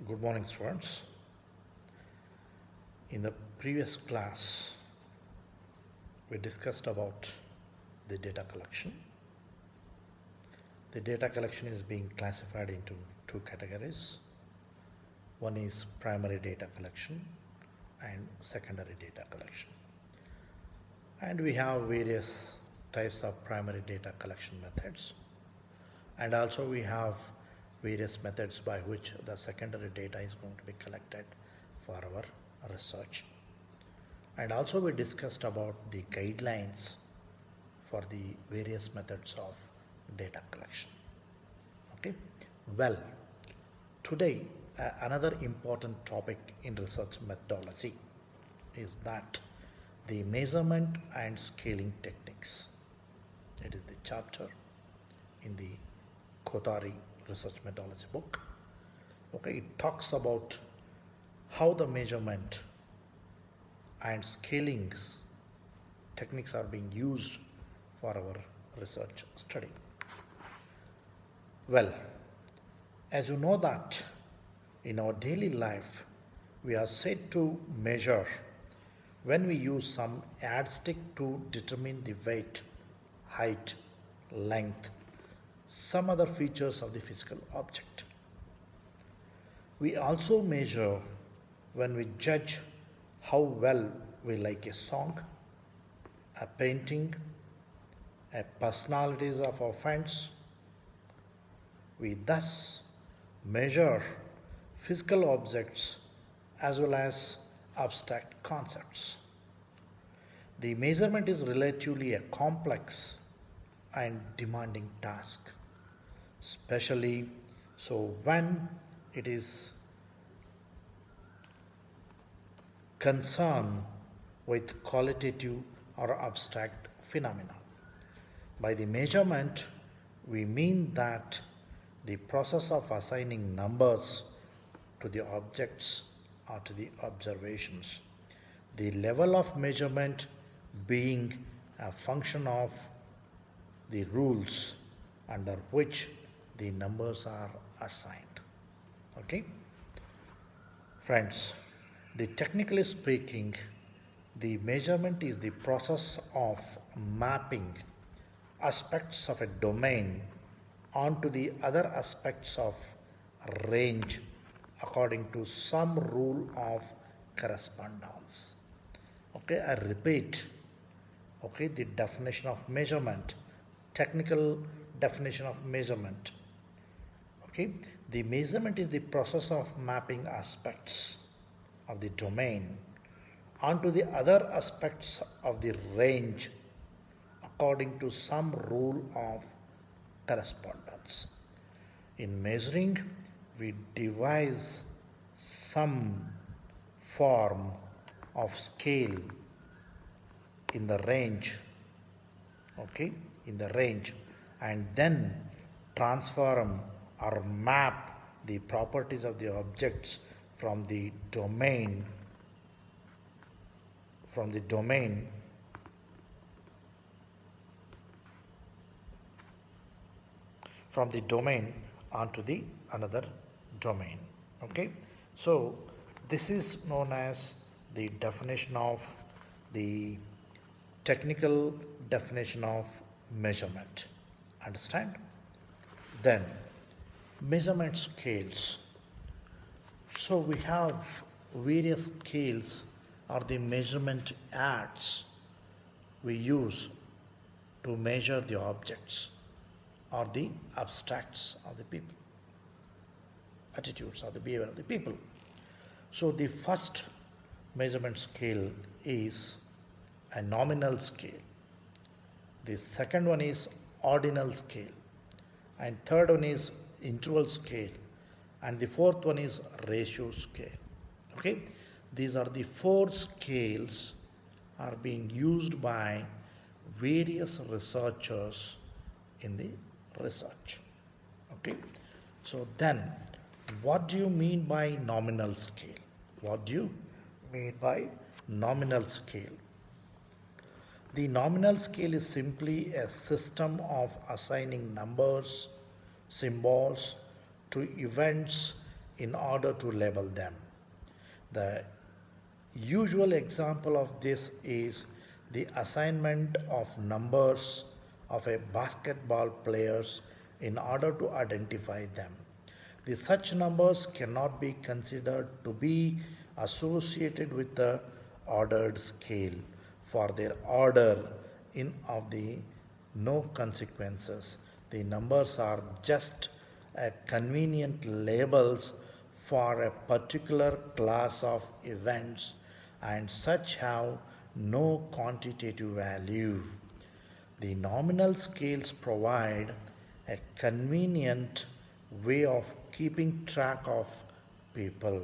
Good morning, students. In the previous class, we discussed about the data collection. The data collection is being classified into two categories. One is primary data collection and secondary data collection. And we have various types of primary data collection methods. And also we have various methods by which the secondary data is going to be collected for our research. And also we discussed about the guidelines for the various methods of data collection. Okay, well, today another important topic in research methodology is that the measurement and scaling techniques. It is the chapter in the Kothari research methodology book. Okay, it talks about how the measurement and scaling techniques are being used for our research study. Well, as you know that in our daily life we are said to measure when we use some yardstick to determine the weight, height, length, some other features of the physical object. We also measure when we judge how well we like a song, a painting, a personalities of our friends. We thus measure physical objects as well as abstract concepts. The measurement is relatively a complex and demanding task, especially so when it is concerned with qualitative or abstract phenomena. By the measurement, we mean that the process of assigning numbers to the objects or to the observations. The level of measurement being a function of the rules under which the numbers are assigned. Okay? Friends, technically speaking, the measurement is the process of mapping aspects of a domain onto the other aspects of range according to some rule of correspondence. Okay, I repeat, okay, the definition of measurement, technical definition of measurement. Okay, the measurement is the process of mapping aspects of the domain onto the other aspects of the range according to some rule of correspondence. In measuring, we devise some form of scale in the range, okay, in the range, and then transform or map the properties of the objects from the domain onto the another domain. Okay, so this is known as the definition of the technical definition of measurement. Understand? Then measurement scales. So we have various scales or the measurement aids we use to measure the objects or the abstracts of the people, attitudes or the behavior of the people. So the first measurement scale is a nominal scale. The second one is ordinal scale. And third one is interval scale. And the fourth one is ratio scale. Okay, these are the four scales are being used by various researchers in the research. Okay, so then what do you mean by nominal scale? What do you mean by nominal scale? The nominal scale is simply a system of assigning numbers, symbols to events in order to label them. The usual example of this is the assignment of numbers of a basketball players in order to identify them. Such numbers cannot be considered to be associated with the ordered scale, for their order in of the no consequences. The numbers are just a convenient labels for a particular class of events, and such have no quantitative value. The nominal scales provide a convenient way of keeping track of people.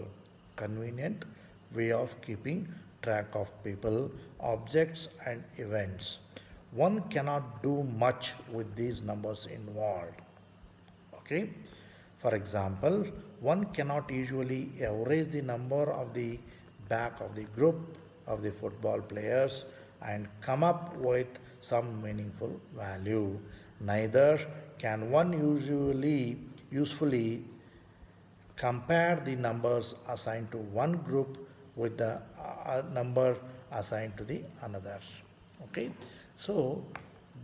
Convenient way of keeping track of people, objects, and events. One cannot do much with these numbers involved. Okay? For example, one cannot usually erase the number of the back of the group of the football players and come up with some meaningful value. Neither can one usefully compare the numbers assigned to one group with the number assigned to the another. Okay, so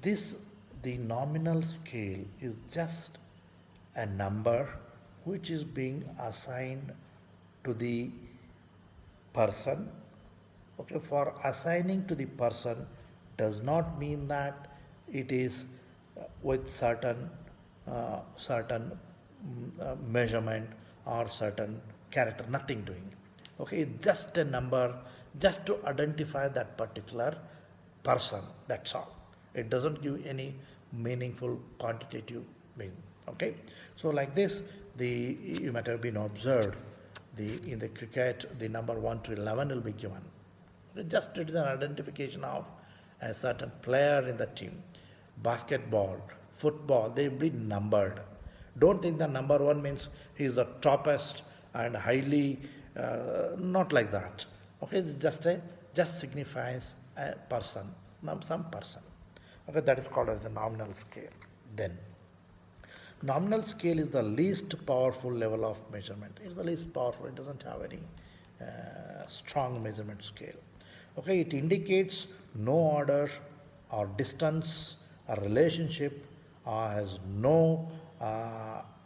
this the nominal scale is just a number which is being assigned to the person. Okay, for assigning to the person does not mean that it is with certain measurement or certain character, nothing doing. Okay, it's just a number, just to identify that particular person, that's all. It doesn't give any meaningful quantitative meaning. Okay, so like this, you might have been observed, in the cricket the number 1 to 11 will be given. Just it is an identification of a certain player in the team. Basketball, football, they will be numbered. Don't think the number 1 means he is the toppest and highly, not like that. Okay, it's just signifies a person, some person. Okay, that is called as the nominal scale. Then, nominal scale is the least powerful level of measurement. It's the least powerful. It doesn't have any strong measurement scale. Okay, it indicates no order or distance or relationship, or has no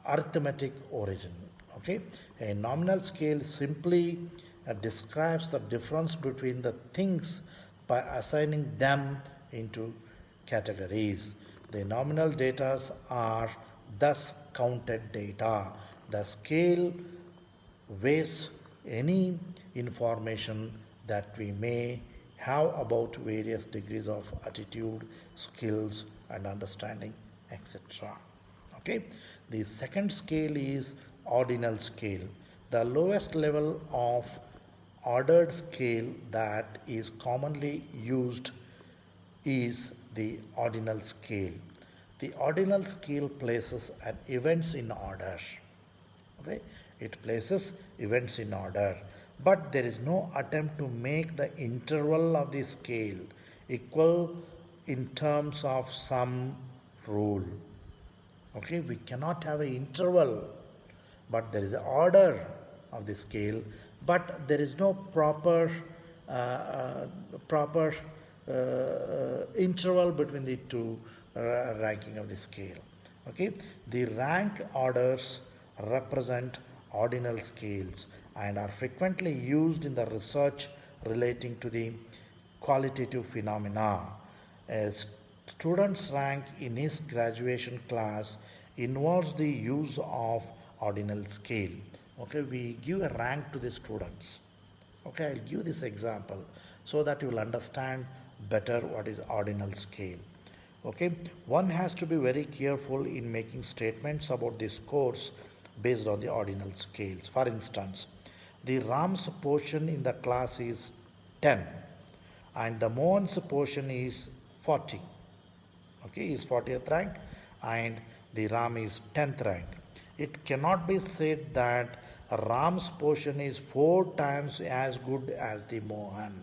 arithmetic origin. Okay, a nominal scale simply describes the difference between the things by assigning them into categories. The nominal data are thus counted data. The scale weighs any information that we may have about various degrees of attitude, skills, and understanding, etc. Okay, the second scale is ordinal scale. The lowest level of ordered scale that is commonly used is the ordinal scale. The ordinal scale places an events in order. Okay, it places events in order, but there is no attempt to make the interval of the scale equal in terms of some rule. Okay, we cannot have an interval, but there is an order of the scale, but there is no proper interval between the two ranking of the scale. Okay, the rank orders represent ordinal scales and are frequently used in the research relating to the qualitative phenomena. As student's rank in his graduation class involves the use of ordinal scale. Okay, we give a rank to the students. Okay, I'll give this example so that you will understand better what is ordinal scale. Okay, one has to be very careful in making statements about the scores based on the ordinal scales. For instance, the Ram's portion in the class is 10 and the Mohan's portion is 40. Okay, is 40th rank and the Ram is 10th rank. It cannot be said that Ram's portion is 4 times as good as the Mohan.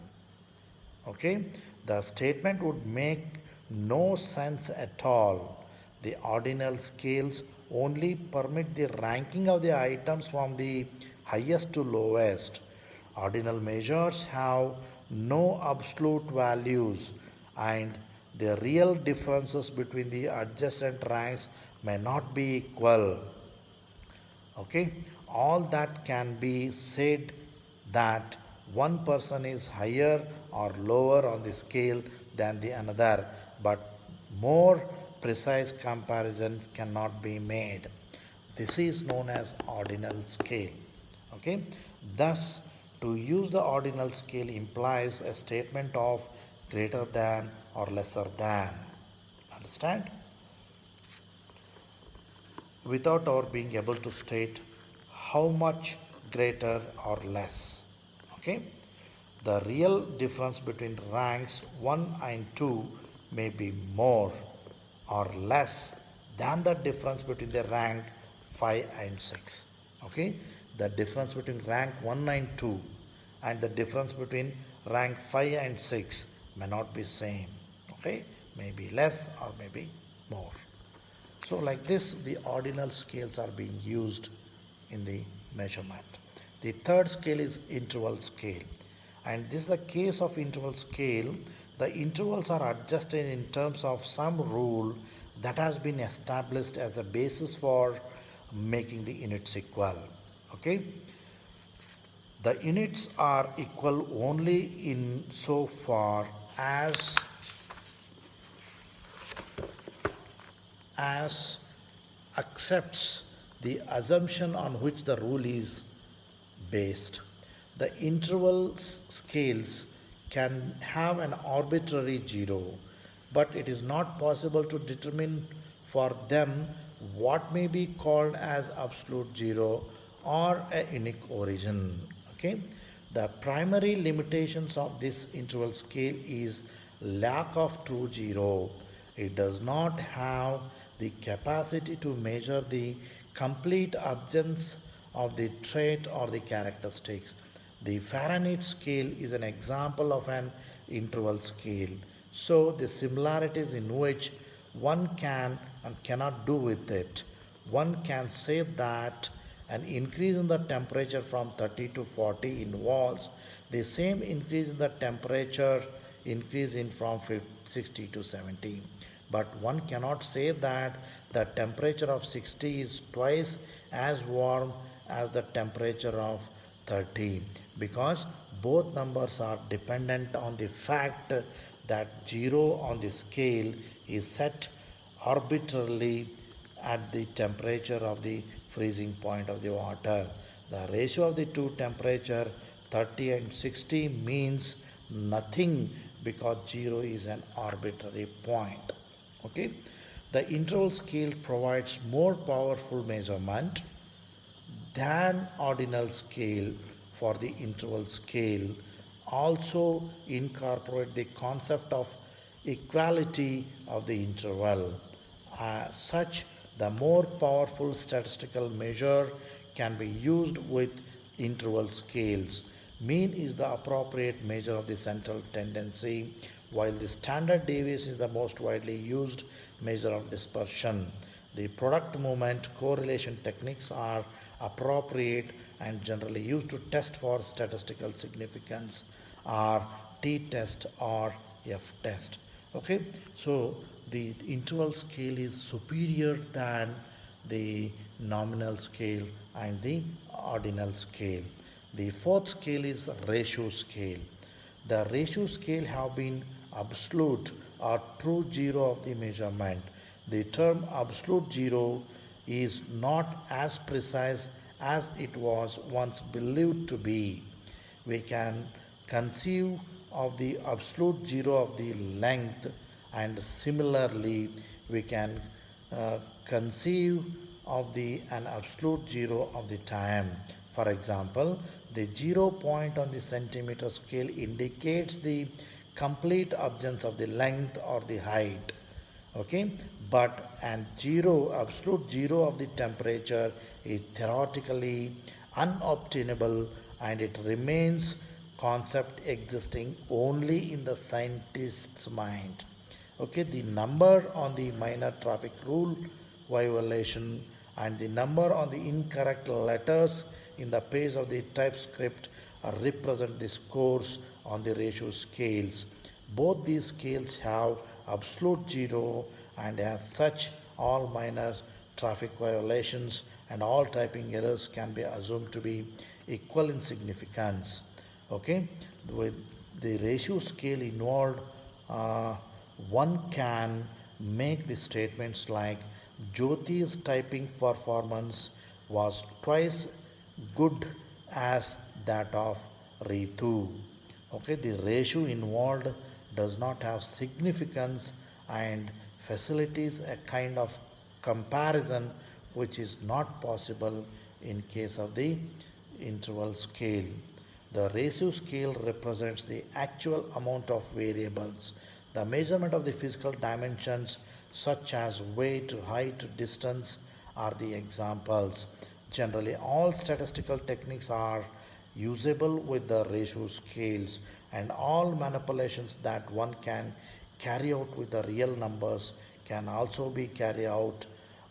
Okay, the statement would make no sense at all. The ordinal scales only permit the ranking of the items from the highest to lowest. Ordinal measures have no absolute values, and the real differences between the adjacent ranks may not be equal. Okay, all that can be said that one person is higher or lower on the scale than the another, but more precise comparison cannot be made. This is known as ordinal scale. Okay, thus to use the ordinal scale implies a statement of greater than or lesser than. Understand? Without our being able to state how much greater or less. Okay? The real difference between ranks 1 and 2 may be more or less than the difference between the rank 5 and 6. Okay? The difference between rank 1 and 2 and the difference between rank 5 and 6 may not be same. Okay? Maybe less or maybe more. So like this, the ordinal scales are being used in the measurement. The third scale is interval scale. And this is the case of interval scale. The intervals are adjusted in terms of some rule that has been established as a basis for making the units equal. Okay? The units are equal only in so far as accepts the assumption on which the rule is based. The interval scales can have an arbitrary zero, but it is not possible to determine for them what may be called as absolute zero or a unique origin. Okay, the primary limitations of this interval scale is lack of true zero. It does not have the capacity to measure the complete absence of the trait or the characteristics. The Fahrenheit scale is an example of an interval scale. So the similarities in which one can and cannot do with it. One can say that an increase in the temperature from 30 to 40 involves the same increase in the temperature increase in from 60 to 70. But one cannot say that the temperature of 60 is twice as warm as the temperature of 30 because both numbers are dependent on the fact that 0 on the scale is set arbitrarily at the temperature of the freezing point of the water. The ratio of the two temperature 30 and 60 means nothing because 0 is an arbitrary point. Okay, the interval scale provides more powerful measurement than ordinal scale. For the interval scale also incorporate the concept of equality of the interval. Such the more powerful statistical measure can be used with interval scales. Mean is the appropriate measure of the central tendency, while the standard deviation is the most widely used measure of dispersion. The product movement correlation techniques are appropriate and generally used to test for statistical significance or t-test or f-test. Okay, so the interval scale is superior than the nominal scale and the ordinal scale. The fourth scale is ratio scale. The ratio scale have been absolute or true zero of the measurement. The term absolute zero is not as precise as it was once believed to be. We can conceive of the absolute zero of the length, and similarly we can conceive of the an absolute zero of the time. For example, the 0 point on the centimeter scale indicates the complete absence of the length or the height. Okay, but an zero, absolute zero of the temperature is theoretically unobtainable and it remains concept existing only in the scientist's mind. Okay, the number on the minor traffic rule violation and the number on the incorrect letters in the page of the typescript represent the scores on the ratio scales. Both these scales have absolute zero, and as such, all minor traffic violations and all typing errors can be assumed to be equal in significance. Okay, with the ratio scale involved, uh, one can make the statements like Jyoti's typing performance was twice good as that of Ritu. Okay, the ratio involved does not have significance and facilitates a kind of comparison which is not possible in case of the interval scale. The ratio scale represents the actual amount of variables. The measurement of the physical dimensions, such as weight, height, distance, are the examples. Generally, all statistical techniques are usable with the ratio scales, and all manipulations that one can carry out with the real numbers can also be carried out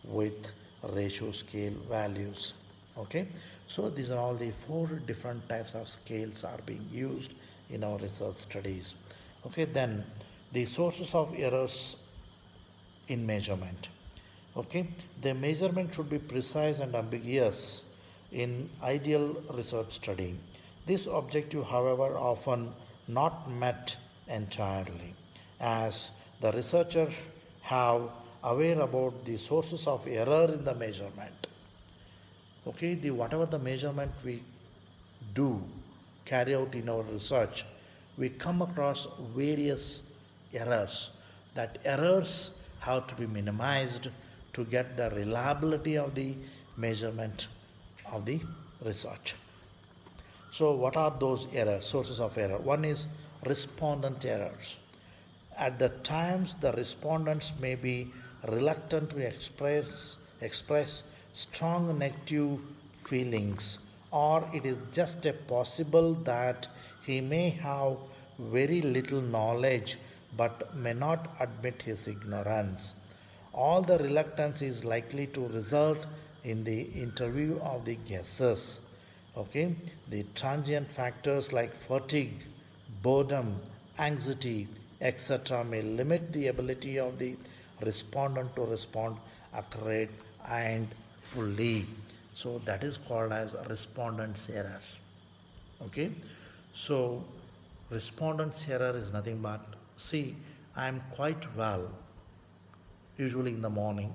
with ratio scale values. Okay, so these are all the four different types of scales are being used in our research studies. Okay, then the sources of errors in measurement. Okay, the measurement should be precise and ambiguous in ideal research study. This objective, however, often not met entirely, as the researchers have aware about the sources of error in the measurement. Okay, the whatever the measurement we do carry out in our research, we come across various errors. That errors have to be minimized to get the reliability of the measurement of the research. So, what are those errors, sources of error? One is respondent errors. At the times, the respondents may be reluctant to express strong negative feelings, or it is just a possible that he may have very little knowledge but may not admit his ignorance. All the reluctance is likely to result in the interview of the guesses. Okay, the transient factors like fatigue, boredom, anxiety, etc., may limit the ability of the respondent to respond accurate and fully. So that is called as respondent's error. Okay, so respondent's error is nothing but, see, I am quite well, usually in the morning,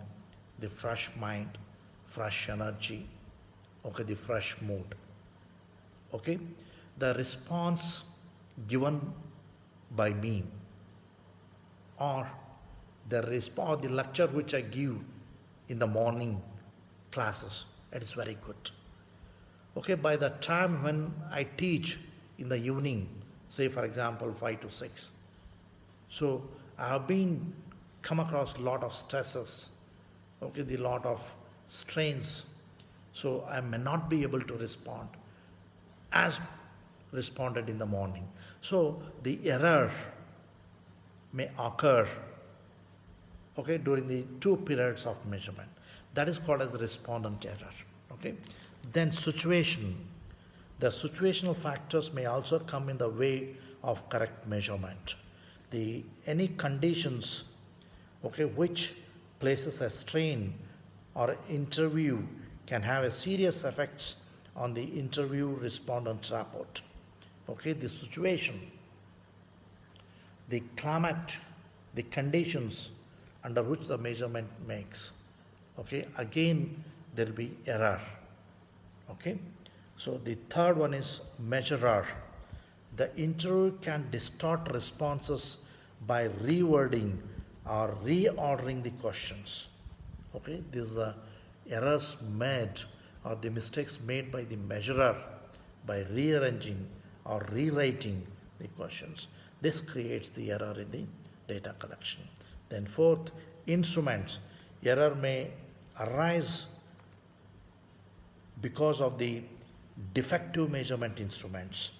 the fresh mind, fresh energy, okay, the fresh mood. Okay, the response given by me, or the lecture which I give in the morning classes, it is very good. Okay, by the time when I teach in the evening, say for example 5 to 6, so I have been come across a lot of stresses, okay, the lot of strains, so I may not be able to respond as responded in the morning. So the error may occur, okay, during the two periods of measurement. That is called as respondent error. Okay, then situation. The situational factors may also come in the way of correct measurement. The any conditions, okay, which places a strain or interview can have a serious effects on the interview respondent report. Okay, the situation, the climate, the conditions under which the measurement makes. Okay, again there will be error. Okay, so the third one is measurer. The interviewer can distort responses by rewording or reordering the questions. Okay, these are errors made or the mistakes made by the measurer by rearranging or rewriting the questions. This creates the error in the data collection. Then fourth, instruments. Error may arise because of the defective measurement instruments.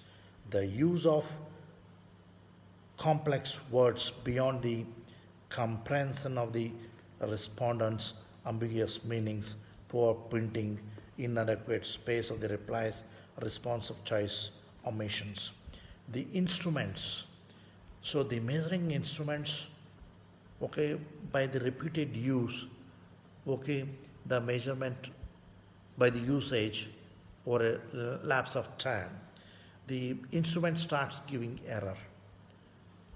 The use of complex words beyond the comprehension of the respondent's ambiguous meanings poor printing, inadequate space of the replies, responsive choice omissions. The instruments, so the measuring instruments, okay, by the repeated use, okay, the measurement by the usage or a lapse of time, the instrument starts giving error.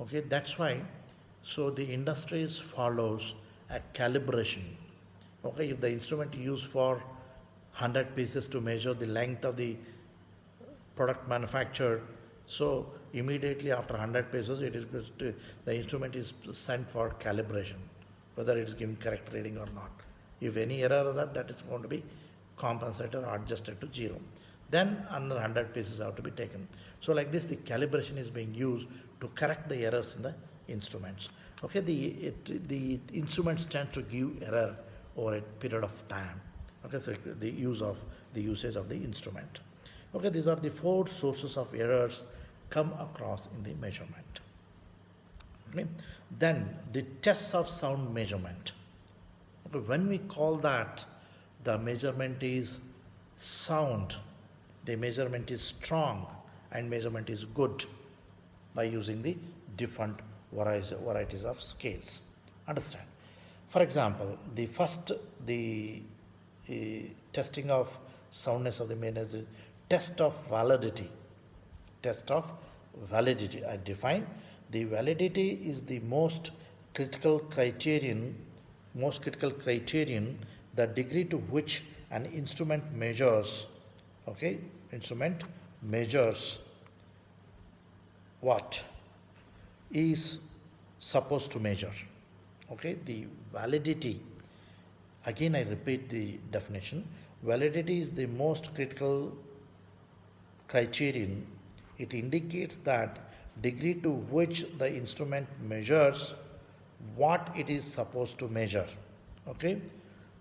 Okay, that's why, so the industries follows a calibration. Okay, if the instrument used for 100 pieces to measure the length of the product manufactured, so immediately after 100 pieces, it is the instrument is sent for calibration, whether it is giving correct reading or not. If any error is that is going to be compensated or adjusted to zero. Then another 100 pieces have to be taken. So like this, the calibration is being used to correct the errors in the instruments. Okay, the instruments tend to give error over a period of time. Okay, for the usage of the instrument. Okay, these are the four sources of errors come across in the measurement. Okay, then the tests of sound measurement. Okay, when we call that the measurement is sound, the measurement is strong, and measurement is good by using the different varieties of scales. Understand? For example, the first, the testing of soundness of the measurement is test of validity. Test of validity. I define the validity is the most critical criterion, the degree to which an instrument measures, okay, instrument measures what is supposed to measure. Okay, the validity, again I repeat the definition, validity is the most critical criterion. It indicates that degree to which the instrument measures what it is supposed to measure. Okay,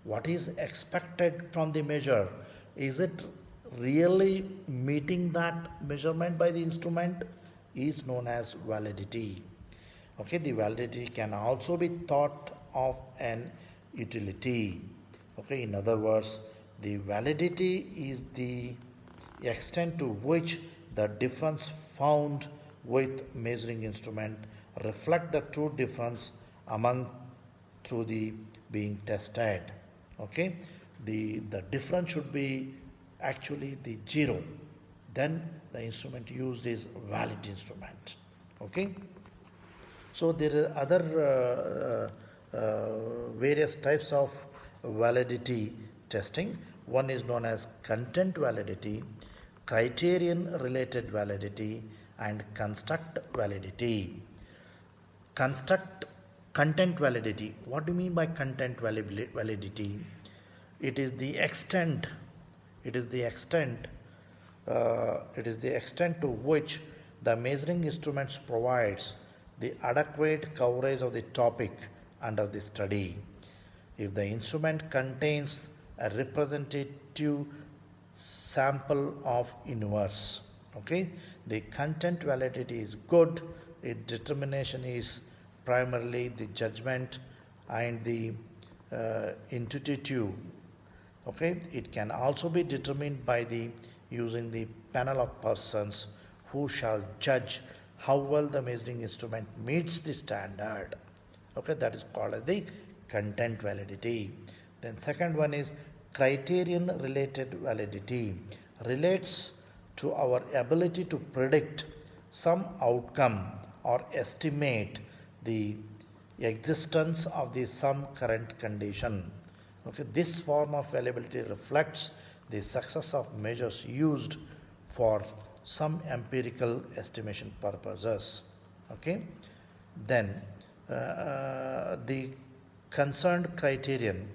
what is expected from the measure, is it really meeting that measurement by the instrument, is known as validity. Okay, the validity can also be thought of an utility. Okay, in other words, the validity is the extent to which the difference found with measuring instrument reflect the true difference among through the being tested. Okay, the difference should be actually the zero, then the instrument used is valid instrument. Okay, so there are other various types of validity testing. One is known as content validity, criterion related validity, and construct validity. Content validity. What do you mean by content validity? It is the extent. It is the extent. It is the extent to which the measuring instruments provides the adequate coverage of the topic under the study. If the instrument contains a representative sample of universe, okay, the content validity is good. Its determination is primarily the judgment and the intuitive. Okay, it can also be determined by the using the panel of persons who shall judge how well the measuring instrument meets the standard. Okay, that is called as the content validity. Then second one is criterion related validity, relates to our ability to predict some outcome or estimate the existence of the some current condition. Okay, this form of validity reflects the success of measures used for some empirical estimation purposes. Okay, then the concerned criterion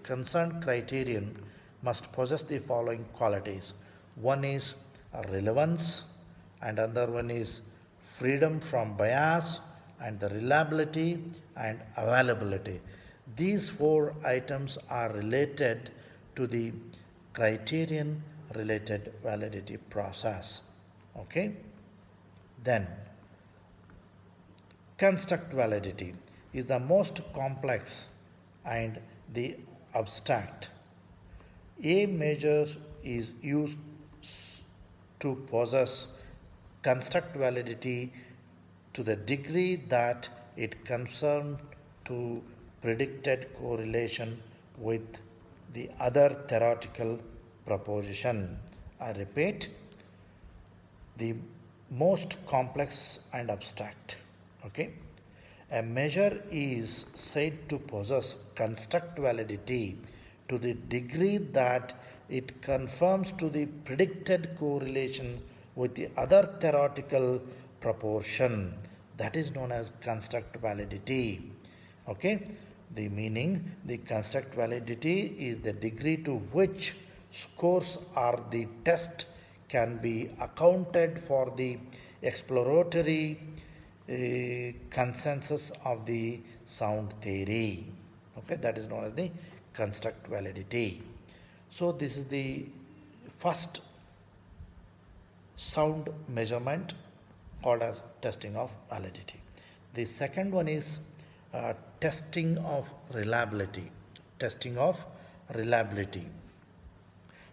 must possess the following qualities. One is relevance, and another one is freedom from bias, and the reliability and availability. These four items are related to the criterion related validity process. Okay, then construct validity is the most complex and the abstract. A measure is used to possess construct validity to the degree that it conforms to predicted correlation with the other theoretical proposition. I repeat, the most complex and abstract. Okay, a measure is said to possess construct validity to the degree that it conforms to the predicted correlation with the other theoretical proportion, that is known as construct validity. Okay, the meaning, the construct validity is the degree to which scores or the test can be accounted for the exploratory consensus of the sound theory. Okay, that is known as the construct validity. So this is the first sound measurement called as testing of validity. The second one is testing of reliability. Testing of reliability.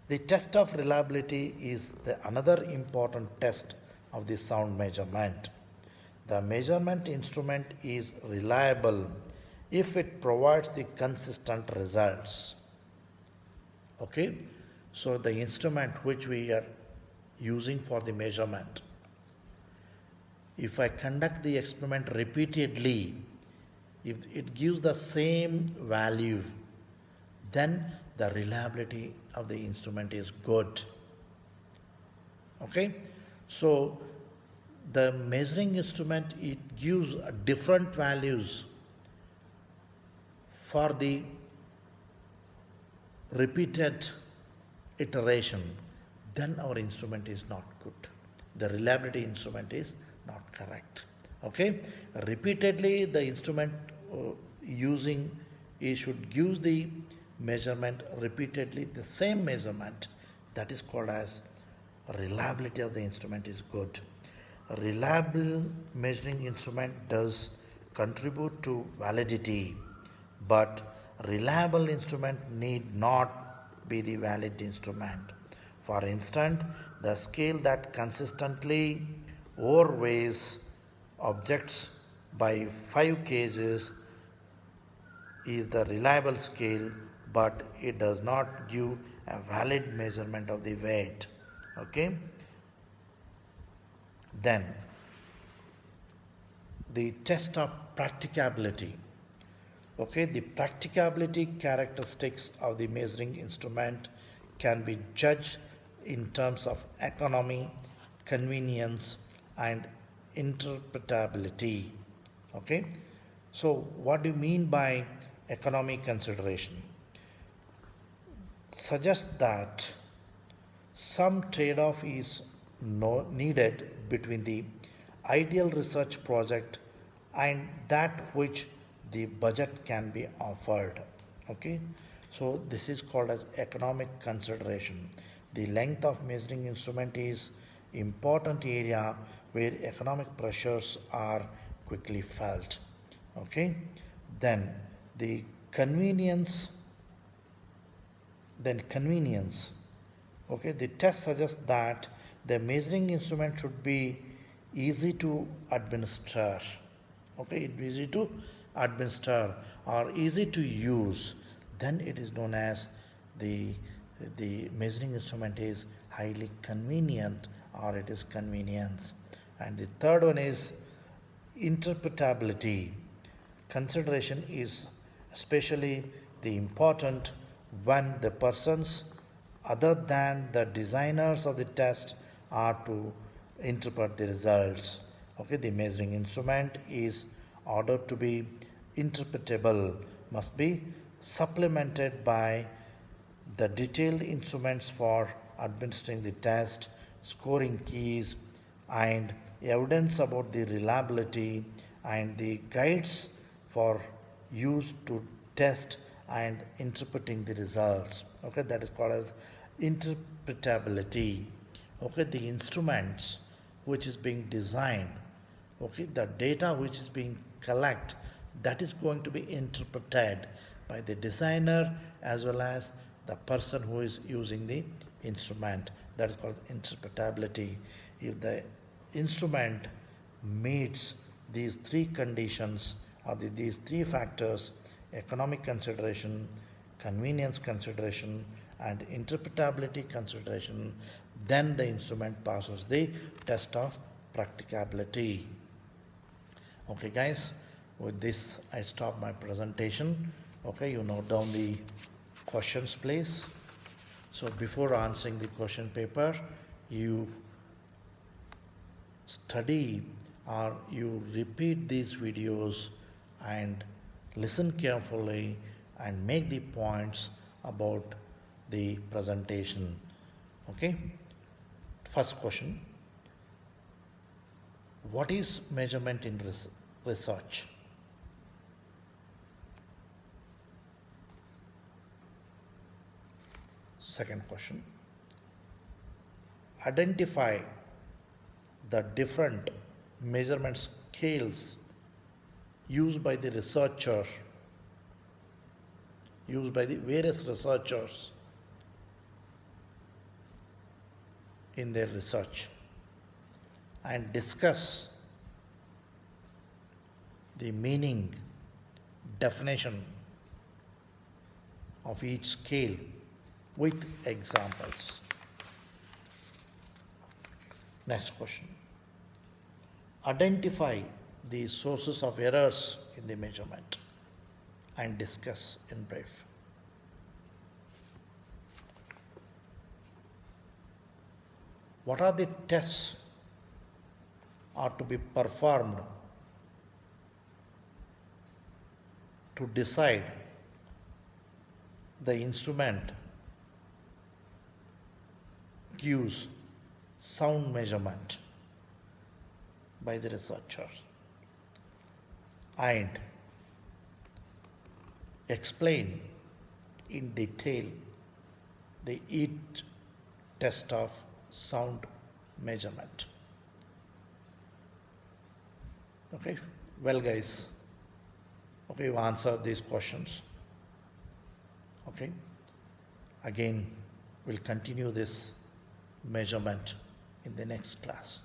The test of reliability is another important test of the sound measurement. The measurement instrument is reliable if it provides the consistent results. Okay, so the instrument which we are using for the measurement, if I conduct the experiment repeatedly, if it gives the same value, then the reliability of the instrument is good. Okay, so the measuring instrument, it gives different values for the repeated iteration, then our instrument is not good. The reliability instrument is not correct. Okay, repeatedly the instrument using, it should give the measurement repeatedly the same measurement, that is called as reliability of the instrument is good. A reliable measuring instrument does contribute to validity, but reliable instrument need not be the valid instrument. For instance, the scale that consistently overweighs objects by 5 kgs is the reliable scale, but it does not give a valid measurement of the weight. Okay, then the test of practicability. Okay, the practicability characteristics of the measuring instrument can be judged in terms of economy, convenience, and interpretability. Okay, so what do you mean by economy consideration? Suggests that some trade-off is needed between the ideal research project and that which the budget can be offered. Okay, so this is called as economic consideration. The length of measuring instrument is important area where economic pressures are quickly felt. Okay, then the convenience, okay, the test suggests that the measuring instrument should be easy to administer. Okay, it is easy to administer or easy to use, then it is known as the measuring instrument is highly convenient or it is convenience. And the third one is interpretability. Consideration is especially the important when the persons other than the designers of the test are to interpret the results. Okay, the measuring instrument is ordered to be interpretable, must be supplemented by the detailed instruments for administering the test, scoring keys, and evidence about the reliability and the guides for use to test and interpreting the results. Okay, that is called as interpretability. Okay, the instruments which is being designed, okay, the data which is being collected, that is going to be interpreted by the designer as well as the person who is using the instrument. That is called interpretability. If the instrument meets these three conditions or these three factors: economic consideration, convenience consideration, and interpretability consideration, then the instrument passes the test of practicability. Okay, guys, with this I stop my presentation. Okay, you note down the questions, please. So before answering the question paper, you study or you repeat these videos and listen carefully and make the points about the presentation. Okay, first question: what is measurement in research? Second question: identify the different measurement scales used by the researcher, used by the various researchers in their research, and discuss the meaning, definition of each scale with examples. Next question: identify the sources of errors in the measurement and discuss in brief. What are the tests are to be performed to decide the instrument gives sound measurement by the researcher, and explain in detail the each test of sound measurement. Okay, well, guys, okay, you answered these questions. Okay, again, we'll continue this measurement in the next class.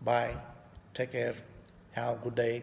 Bye, take care, have a good day.